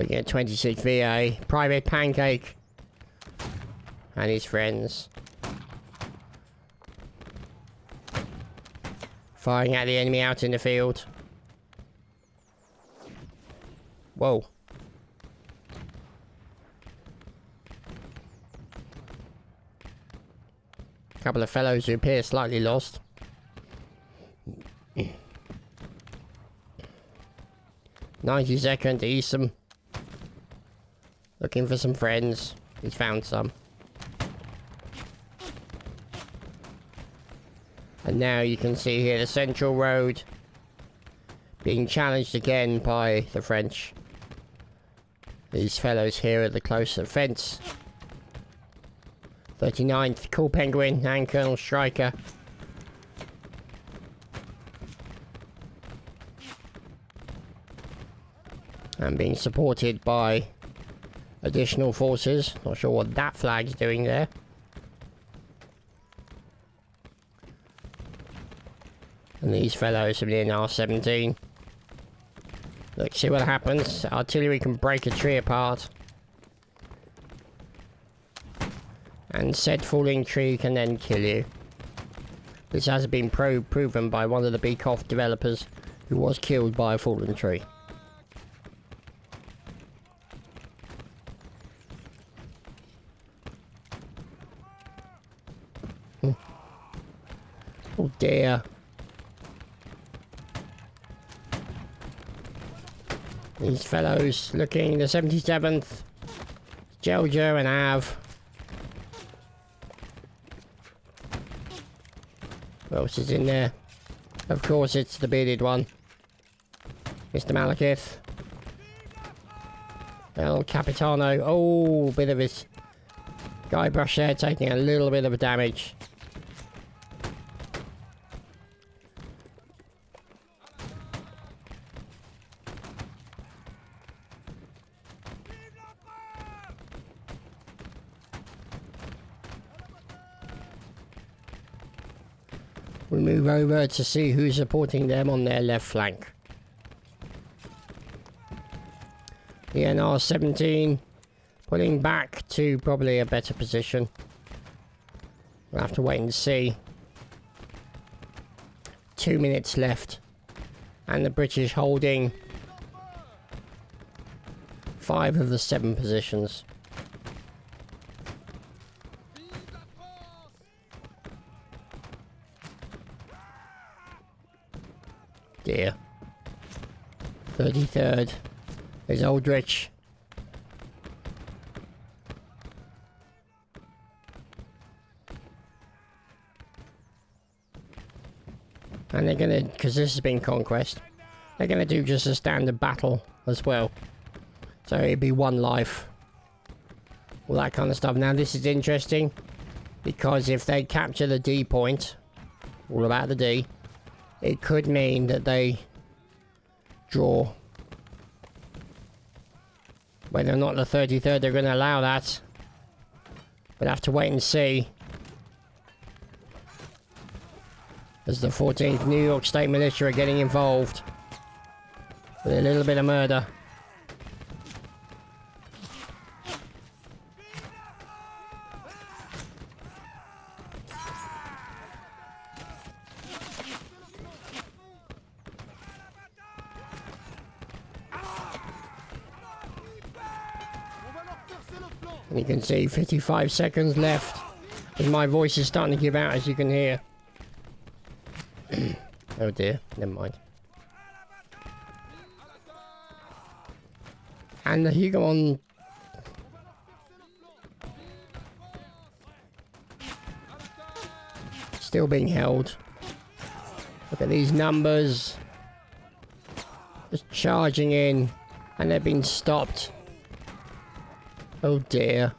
S1: Looking at 26 VA. Private Pancake. And his friends. Firing at the enemy out in the field. Whoa. Couple of fellows who appear slightly lost. 92nd Eastham. Looking for some friends. He's found some. And now you can see here the Central Road being challenged again by the French. These fellows here at the closer fence. 39th, Cool Penguin and Colonel Stryker. And being supported by additional forces. Not sure what that flag's doing there. And these fellows from the NR-17. Let's see what happens. Artillery can break a tree apart. And said falling tree can then kill you. This has been proven by one of the BCoF developers who was killed by a fallen tree. Oh dear. These fellows looking, the 77th, Gelger and Av. Who else is in there? Of course it's the bearded one. Mr. Malekith. El Capitano. Oh, bit of his Guybrush there taking a little bit of damage. We move over to see who's supporting them on their left flank. The NR-17 pulling back to probably a better position. We'll have to wait and see. 2 minutes left. And the British holding 5 of the 7 positions. Dear. 33rd. There's Aldrich. And they're gonna, because this has been conquest, they're gonna do just a standard battle as well. So it'd be 1 life. All that kind of stuff. Now this is interesting, because if they capture the D point, all about the D, it could mean that they draw. Whether or not the 33rd are going to allow that, we'll have to wait and see. As the 14th New York State Militia are getting involved with a little bit of murder. And you can see 55 seconds left. As my voice is starting to give out, as you can hear. Oh dear, never mind. And the Hougoumont still being held. Look at these numbers. Just charging in, and they've been stopped. Oh dear.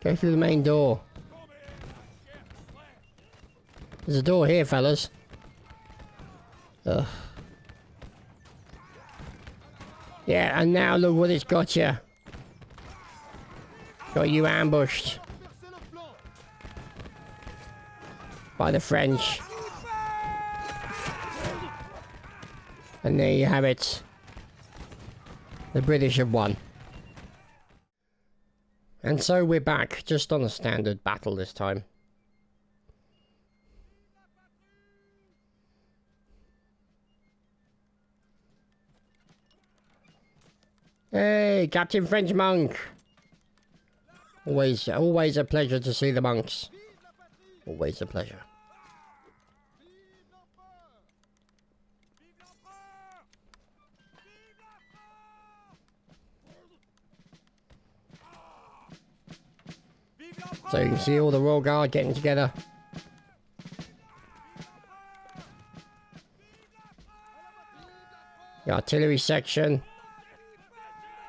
S1: Go through the main door. There's a door here, fellas. Ugh. Yeah, and now look what it's got you. Got you ambushed. By the French. And there you have it. The British have won. And so we're back, just on a standard battle this time. Hey, Captain French Monk! Always a pleasure to see the monks. Always a pleasure. So you can see all the Royal Guard getting together. The artillery section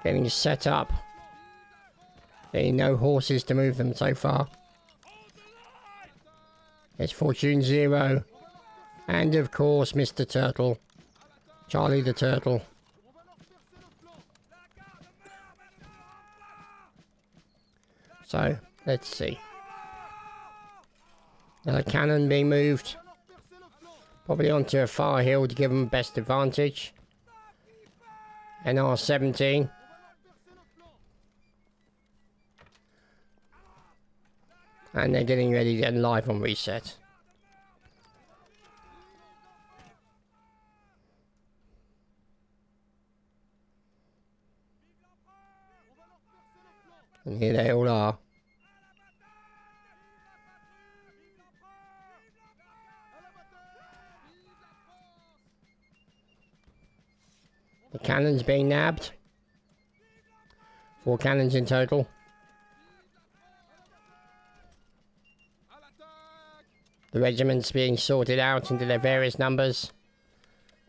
S1: getting set up. There are no horses to move them so far. There's Fortune Zero. And of course Mr. Turtle. Charlie the Turtle. So, let's see. Another cannon being moved. Probably onto a far hill to give them best advantage. NR-17. And they're getting ready to get live on reset. And here they all are. The cannons being nabbed. 4 cannons in total. The regiments being sorted out into their various numbers.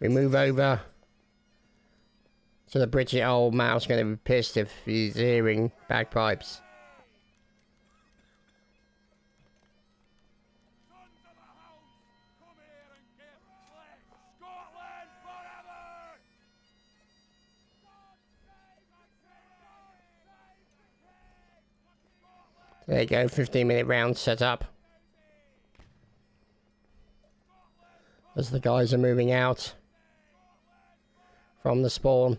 S1: We move over to the British. Oh, Mal's going to be pissed if he's hearing bagpipes. There you go, 15-minute round set up. As the guys are moving out from the spawn.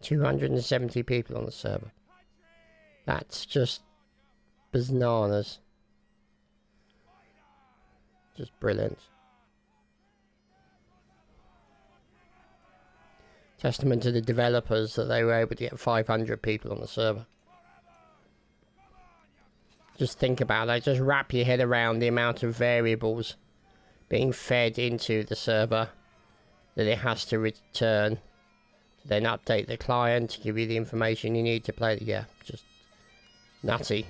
S1: $270 people on the server. That's just bananas. Just brilliant. Testament to the developers that they were able to get 500 people on the server. Just think about that. Just wrap your head around the amount of variables being fed into the server that it has to return. Then update the client to give you the information you need to play. Yeah, just nutty.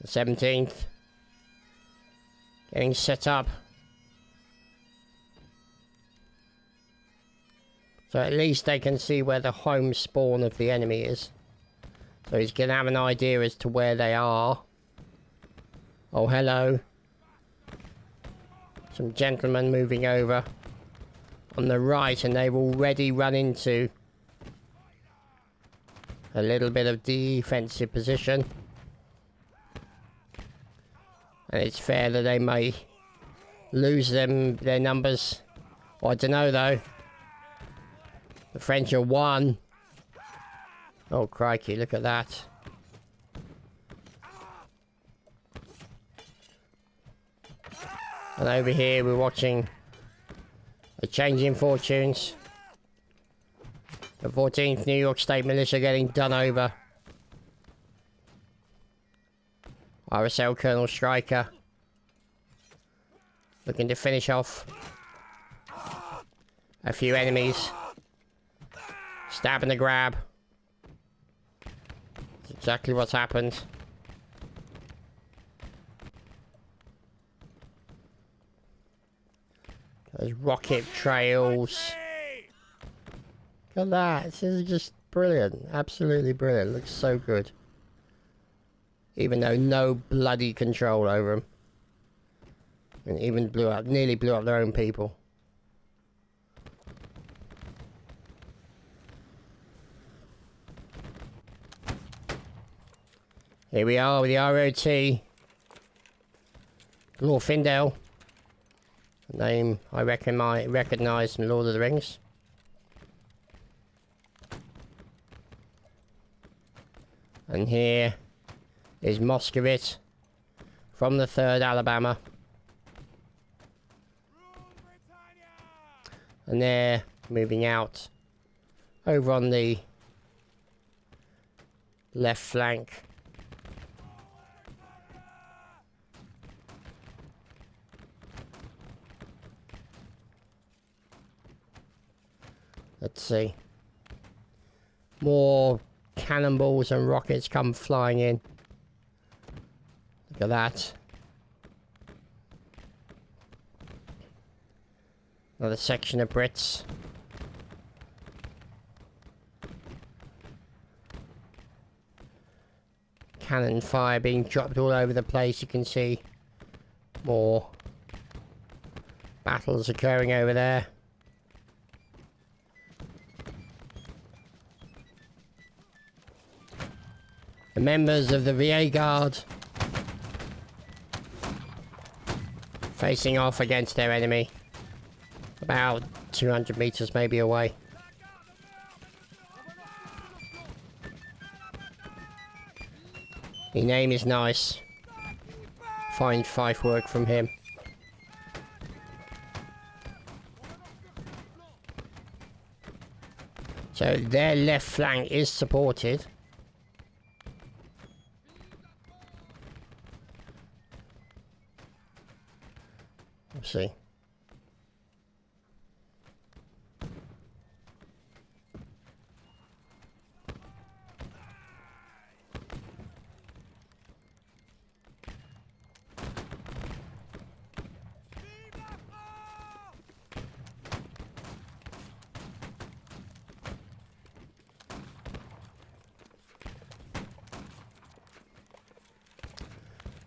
S1: The 17th. Getting set up. So at least they can see where the home spawn of the enemy is. So he's going to have an idea as to where they are. Oh, hello. Some gentlemen moving over on the right, and they've already run into a little bit of defensive position. And it's fair that they may lose their numbers. Well, I don't know though. The French are 1. Oh crikey, look at that. And over here we're watching a change in fortunes. The 14th New York State Militia getting done over. RSL Colonel Stryker looking to finish off a few enemies. Stab and a grab. That's exactly what's happened. Those rocket trails. Look at that. This is just brilliant. Absolutely brilliant. Looks so good. Even though no bloody control over them. And even nearly blew up their own people. Here we are with the ROT. Lord Findale. A name I recognise from Lord of the Rings. And here is Moscovite from the 3rd Alabama. And they're moving out over on the left flank. Let's see. More cannonballs and rockets come flying in. Look at that. Another section of Brits. Cannon fire being dropped all over the place. You can see more battles occurring over there. The members of the VA Guard facing off against their enemy. About 200 meters maybe away. His name is nice. Fine fife work from him. So their left flank is supported. Let's see.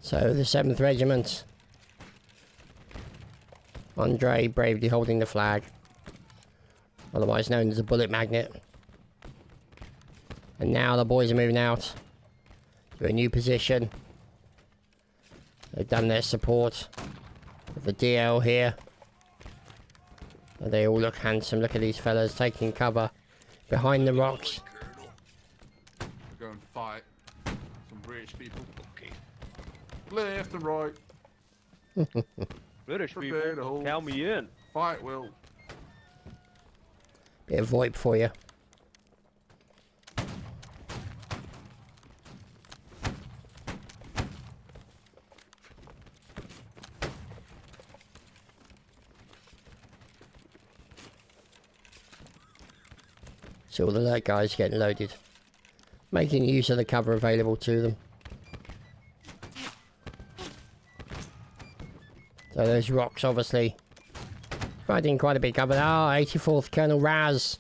S1: So the 7th Regiment. Andre bravely holding the flag. Otherwise known as a bullet magnet. And now the boys are moving out to a new position. They've done their support with the DL here. And they all look handsome. Look at these fellas taking cover behind the rocks.
S2: Go and fight some British people. Okay. Left and right.
S3: British
S2: Prepare
S3: people,
S2: to
S3: count me in.
S2: Fight will.
S1: Bit of VoIP for you. So all the alert guys getting loaded. Making use of the cover available to them. So those rocks obviously providing quite a big cover. Ah, 84th Colonel Raz.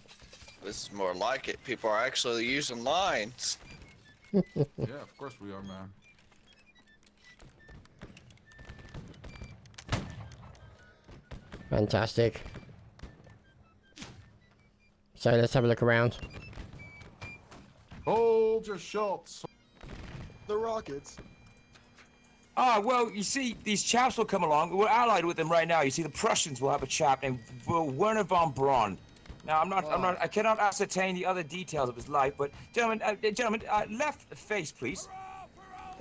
S4: This is more like it. People are actually using lines.
S2: Yeah, of course we are, man.
S1: Fantastic. So let's have a look around.
S2: Hold your shots.
S5: The rockets.
S6: Ah, well, you see, these chaps will come along. We're allied with them right now. You see, the Prussians will have a chap named Werner von Braun. Now, I cannot ascertain the other details of his life, but gentlemen, left face, please.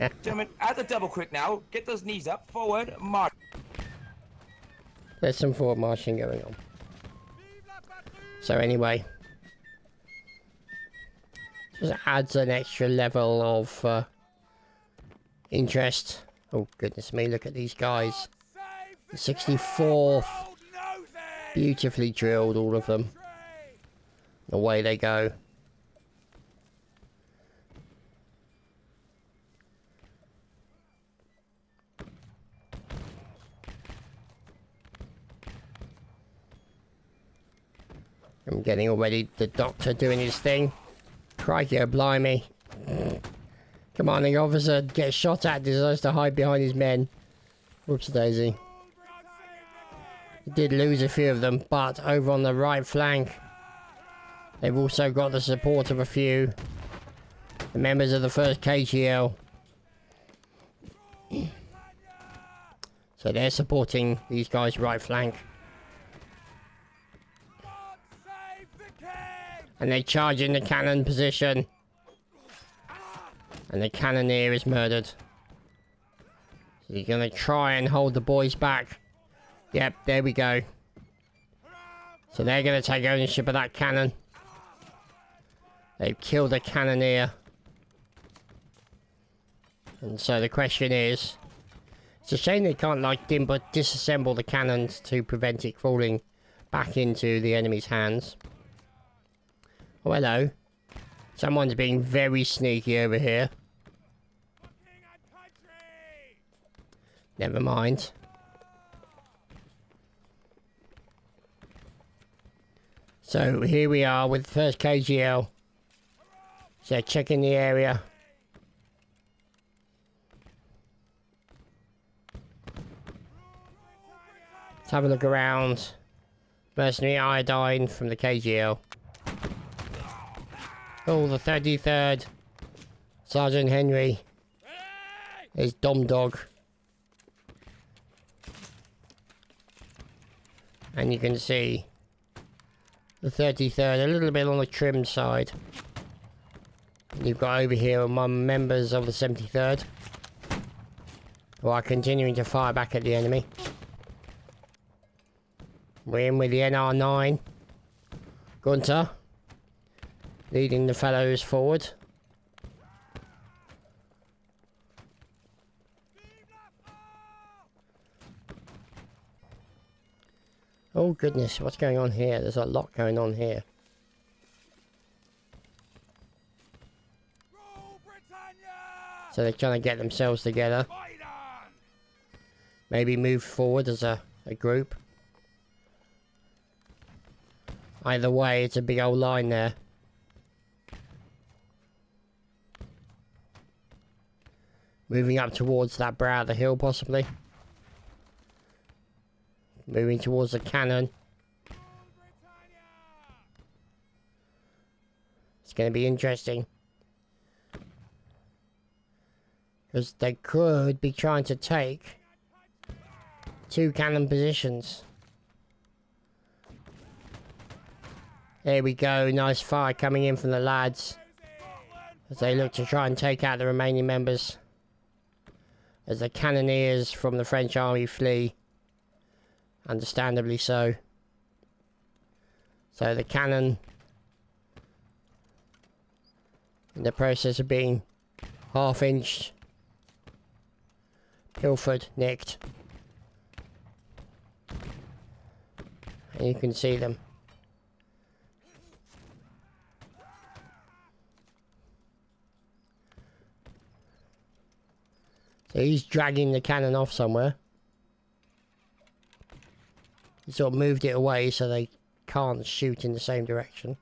S6: Gentlemen, at the double quick now. Get those knees up, forward, march.
S1: There's some forward marching going on. So anyway, just adds an extra level of interest. Oh goodness me, look at these guys. The 64th. Beautifully drilled, all of them. Away they go. I'm getting already the doctor doing his thing. Crikey, oh blimey. Commanding officer gets shot at, decides to hide behind his men. Whoops daisy. He did lose a few of them, but over on the right flank, they've also got the support of a few. The members of the 1st KGL. So they're supporting these guys' right flank. And they charge in the cannon position. And the cannoneer is murdered. So you're going to try and hold the boys back. Yep, there we go. So they're going to take ownership of that cannon. They've killed a cannoneer. And so the question is... It's a shame they can't, like, disassemble the cannons to prevent it falling back into the enemy's hands. Oh, hello. Someone's being very sneaky over here. Never mind. So, here we are with the first KGL. So, checking the area. Let's have a look around. Mercenary iodine from the KGL. Oh, the 33rd. Sergeant Henry. There's Dom Dog. And you can see the 33rd, a little bit on the trimmed side. And you've got over here among members of the 73rd, who are continuing to fire back at the enemy. We're in with the NR9. Gunter, leading the fellows forward. Oh goodness, what's going on here? There's a lot going on here. So they're trying to get themselves together. Maybe move forward as a group. Either way, it's a big old line there. Moving up towards that brow of the hill, possibly. Moving towards the cannon. It's going to be interesting. Because they could be trying to take 2 cannon positions. There we go. Nice fire coming in from the lads. As they look to try and take out the remaining members. As the cannoneers from the French army flee. Understandably so. So the cannon, in the process of being half-inched, pilfered, nicked. And you can see them. So he's dragging the cannon off somewhere. He sort of moved it away so they can't shoot in the same direction.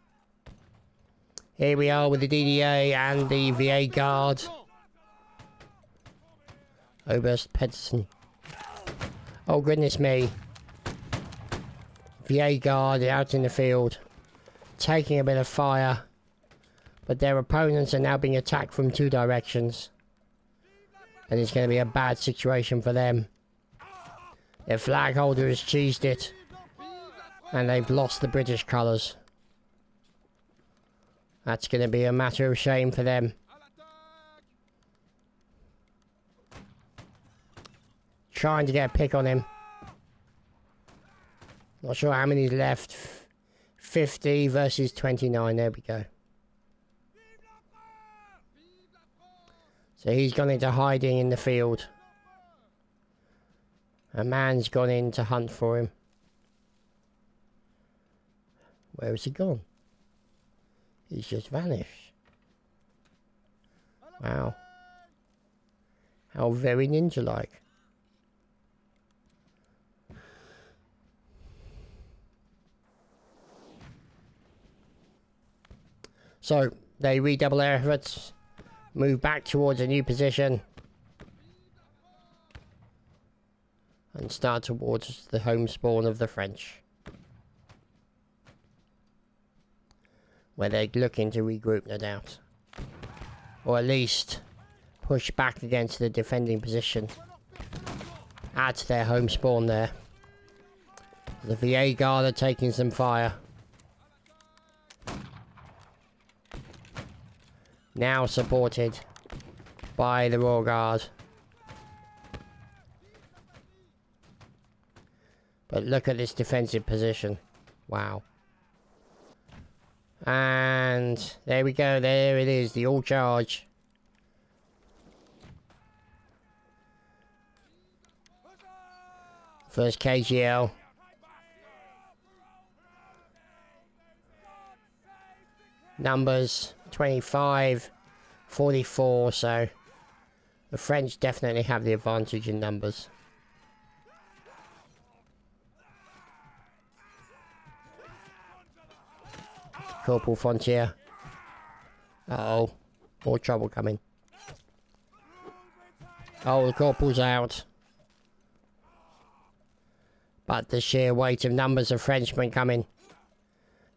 S1: Here we are with the DDA and the VA Guard. Oberst Pedersen. Oh goodness me. VA Guard out in the field. Taking a bit of fire. But their opponents are now being attacked from 2 directions. And it's going to be a bad situation for them. Their flag holder has cheesed it. And they've lost the British colours. That's going to be a matter of shame for them. Trying to get a pick on him. Not sure how many's left. 50 versus 29. There we go. So he's gone into hiding in the field. A man's gone in to hunt for him. Where has he gone? He's just vanished. Wow. How very ninja-like. So, they redouble their efforts. Move back towards a new position. And start towards the home spawn of the French. Where they're looking to regroup, no doubt. Or at least push back against the defending position. add to their home spawn there. The VA guard are taking some fire. Now supported by the Royal Guard. But look at this defensive position. Wow. And there we go. There it is. The all charge. First KGL. Numbers 25, 44. So the French definitely have the advantage in numbers. Corporal Frontier. Uh-oh. More trouble coming. Oh, the corporal's out. But the sheer weight of numbers of Frenchmen coming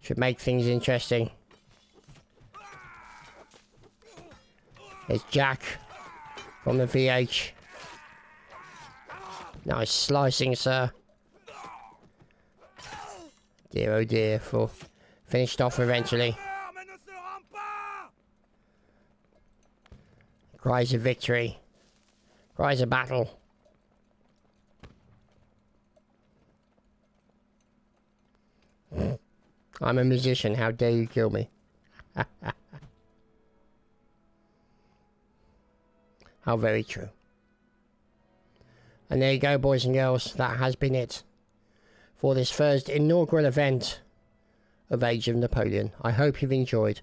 S1: should make things interesting. There's Jack from the VH. Nice slicing, sir. Dear oh dear, finished off eventually. Cries of victory. Cries of battle. I'm a musician, how dare you kill me? How very true. And there you go, boys and girls. That has been it for this first inaugural event of Age of Napoleon. I hope you've enjoyed.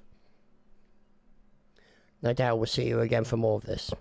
S1: No doubt we'll see you again for more of this.